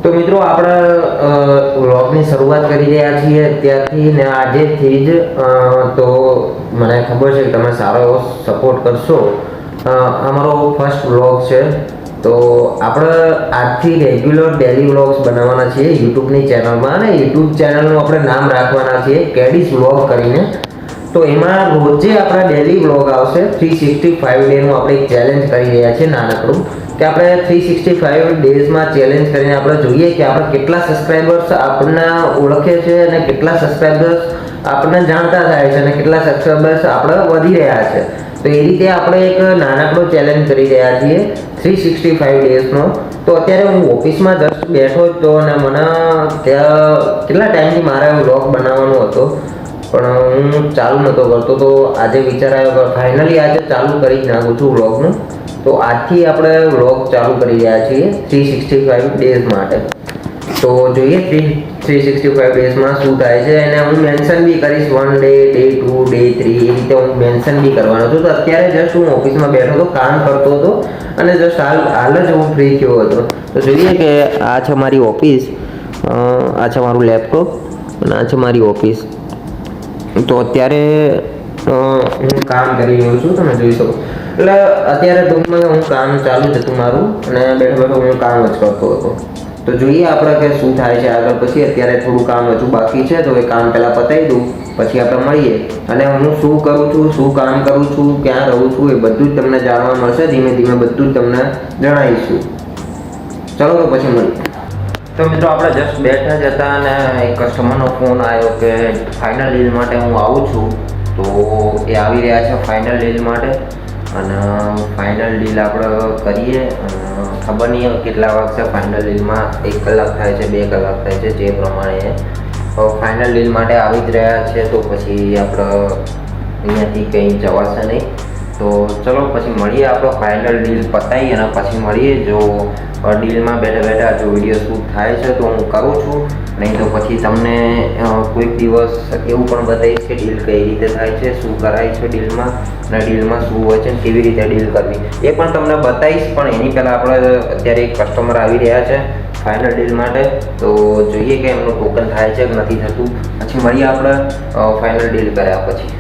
તો મિત્રો આપણે વ્લોગની શરૂઆત કરી રહ્યા છીએ ત્યારથી ને આજેથી જ તો મને ખબર છે કે તમે સારો એવો સપોર્ટ કરશો. અમારો ફર્સ્ટ વ્લોગ છે તો આપણે આજથી રેગ્યુલર ડેલી વ્લોગ્સ બનાવવાના છીએ યુટ્યુબની ચેનલમાં અને યુટ્યુબ ચેનલનું આપણે નામ રાખવાના છીએ કેડીસ વ્લોગ કરીને. તો એમાં રોજે આપણા ડેલી વ્લોગ આવશે. 365 ડેનું આપણે એક ચેલેન્જ કરી રહ્યા છીએ નાનકડું કે આપણે 365 ડેઝમાં ચેલેન્જ કરીને આપણે જોઈએ કે આપણે કેટલા સબસ્ક્રાઈબર્સ આપણને ઓળખે છે અને કેટલા સબસ્ક્રાઈબર્સ આપણને જાણતા થાય છે અને કેટલા સબસ્ક્રાઈબર્સ આપણે વધી રહ્યા છે. તો એ રીતે આપણે એક નાનકડો ચેલેન્જ કરી રહ્યા છીએ 365 ડેઝનો. તો અત્યારે હું ઓફિસમાં જસ્ટ બેઠો જ તો અને મને ત્યાં કેટલા ટાઈમથી મારે વ્લોગ બનાવવાનો હતો પણ હું ચાલુ નહોતો કરતો. તો આજે વિચાર આવ્યો ફાઇનલી આજે ચાલુ કરી જ નાખું છું વ્લોગનું. તો આજથી આપણે વ્લોગ ચાલુ કરી રહ્યા છીએ 365 ડેઝ માટે. તો જોઈએ 365 ડેઝમાં શું થાય છે અને હું મેન્શન બી કરીશ 1 ડે, ડે 2, ડે 3 એ રીતે હું મેન્શન બી કરવાનો છું. તો અત્યારે જસ્ટ હું ઓફિસમાં બેઠો હતો, કામ કરતો હતો અને જસ્ટ હાલ જ હું ફ્રી થયો હતો. તો જોઈએ કે આ છે મારી ઓફિસ, આ છે મારું લેપટોપ અને આ છે મારી ઓફિસ. તો અત્યારે હું કામ કરી રહ્યો છું, તમે જોઈ શકો. એટલે અત્યારે ટૂંકમાં હું કામ ચાલુ જ હતું મારું અને બેઠો બેઠો હું કામ જ કરતો હતો. તો જોઈએ આપણે કે શું થાય છે આગળ પછી. અત્યારે થોડું કામ હજુ બાકી છે તો એ કામ પહેલાં પતાવી દઉં પછી આપણે મળીએ અને હું શું કરું છું, શું કામ કરું છું, ક્યાં રહું છું એ બધું જ તમને જાણવા મળશે. ધીમે ધીમે બધું જ તમને જણાવીશું. ચલો તો પછી મળીએ. તો મિત્રો આપણે જસ્ટ બેઠા જ હતા અને એક કસ્ટમરનો ફોન આવ્યો કે ફાઇનલ ડીલ માટે હું આવું છું. તો એ આવી રહ્યા છે ફાઇનલ ડીલ માટે અને ફાઇનલ ડીલ આપણે કરીએ. ખબર નહીં કેટલા વાગશે ફાઇનલ ડીલમાં, 1 કલાક થાય છે, 2 કલાક થાય છે, જે પ્રમાણે ફાઇનલ ડીલ માટે આવી જ રહ્યા છે. તો પછી આપણે અહીંયાથી કંઈ જવાશે નહીં. તો ચલો પછી મળીએ, આપણો ફાઇનલ ડીલ પતાવી અને પછી મળીએ. જો ડીલમાં બેઠા બેઠા જો વિડીયો શૂટ થાય છે તો હું કરું છું, નહીં તો પછી તમને કોઈક દિવસ એવું પણ બતાવીશ કે ડીલ કઈ રીતે થાય છે, શું કરાય છે ડીલમાં અને ડીલમાં શું હોય છે, કેવી રીતે ડીલ કરવી એ પણ તમને બતાવીશ. પણ એની પહેલાં આપણે અત્યારે એક કસ્ટમર આવી રહ્યા છે ફાઇનલ ડીલ માટે. તો જોઈએ કે એમનું ટોકન થાય છે કે નથી થતું, પછી મળીએ આપણે ફાઇનલ ડીલ કર્યા પછી.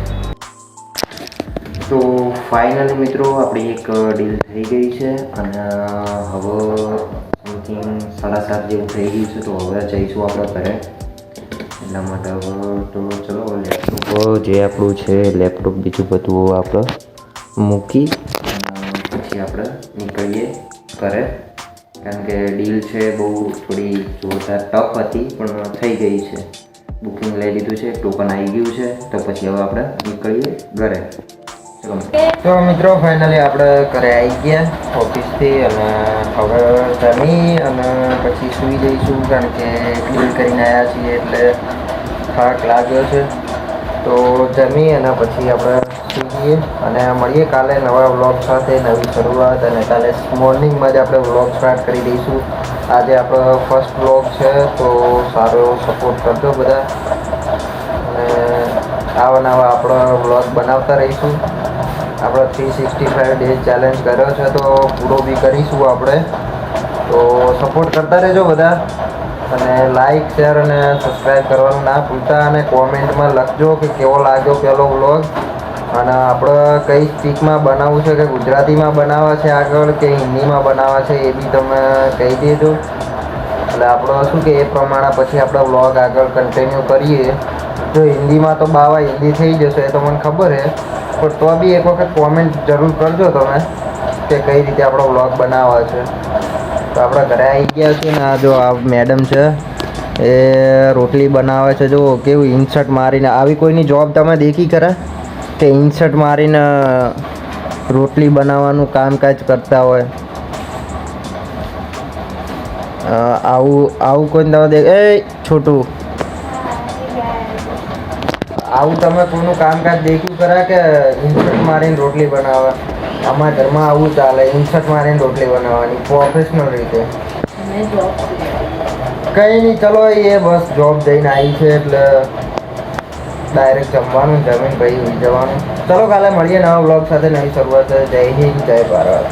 તો ફાઇનલી મિત્રો આપણી એક ડીલ થઈ ગઈ છે અને હવે સમથિંગ 7:30 જેવું થઈ ગયું છે. તો હવે જઈશું આપણે ઘરે. એટલા માટે હવે તો ચલો લેપટોપ જે આપણું છે લેપટોપ બીજું બધું આપણે મૂકી પછી આપણે નીકળીએ ઘરે. કારણ કે ડીલ છે બહુ થોડી જોરદાર ટફ હતી પણ થઈ ગઈ છે. બુકિંગ લઈ લીધું છે, ટોકન આવી ગયું છે. તો પછી હવે આપણે નીકળીએ ઘરે. તો મિત્રો ફાઇનલી આપણે ઘરે આવી ગયા ઓફિસથી અને હવે જમી અને પછી સૂઈ જઈશું. કારણ કે ડીલ કરીને આવ્યા છીએ એટલે થાક લાગ્યો છે. તો જમી અને પછી આપણે સૂઈ જઈએ અને મળીએ કાલે નવા વ્લોગ સાથે, નવી શરૂઆત. અને કાલે મોર્નિંગમાં જ આપણે વ્લોગ સ્ટાર્ટ કરી દઈશું. આજે આપણો ફર્સ્ટ વ્લોગ છે તો સારો એવો સપોર્ટ કરજો બધા અને આવા નવા આપણો વ્લોગ બનાવતા રહીશું. આપણે 365 ડેઝ ચેલેન્જ કર્યો છે તો પૂરો બી કરીશું આપણે. તો સપોર્ટ કરતા રહેજો બધા અને લાઈક, શેર અને સબસ્ક્રાઈબ કરવાનું ના ભૂલતા. અને કોમેન્ટમાં લખજો કે કેવો લાગ્યો પહેલો વ્લોગ અને આપણે કઈ સ્પીકમાં બનાવવું છે, કે ગુજરાતીમાં બનાવવા છે આગળ કે હિન્દીમાં બનાવવા છે એ બી તમે કહી દેજો. એટલે આપણે શું કે એ પ્રમાણે પછી આપણે વ્લોગ આગળ કન્ટિન્યુ કરીએ. જો હિન્દીમાં તો બાવા હિન્દી થઈ જશે એ તો મને ખબર છે, પણ તો બી એક વખત કોમેન્ટ જરૂર કરજો તમે કે કઈ રીતે આપણો વ્લોગ બનાવવા છે. તો આપણે ઘરે આવી ગયા છીએ ને આ જો આ મેડમ છે એ રોટલી બનાવે છે. જો કેવું ઇન્સર્ટ મારીને, આવી કોઈની જોબ તમે દેખી ખરા કે ઇન્સર્ટ મારીને રોટલી બનાવવાનું કામકાજ કરતા હોય? આવું કોઈ તમે એ છોટું આવું તમે કોઈનું કામકાજ દેખ્યું ખરા કે ઇન્સર્ટ મારીને રોટલી બનાવે? અમારા ઘરમાં આવું ચાલે, ઇન્સર્ટ મારીને રોટલી બનાવવાની પ્રોફેશનલ રીતે. કંઈ નહીં, ચલો એ બસ જોબ જઈને આવી છે એટલે ડાયરેક્ટ જમવાનું, જમીન પછી ઉઈ જવાનું. ચલો કાલે મળીએ નવા બ્લોગ સાથે, નવી શરૂઆત. જય હિન્દ, જય ભારત.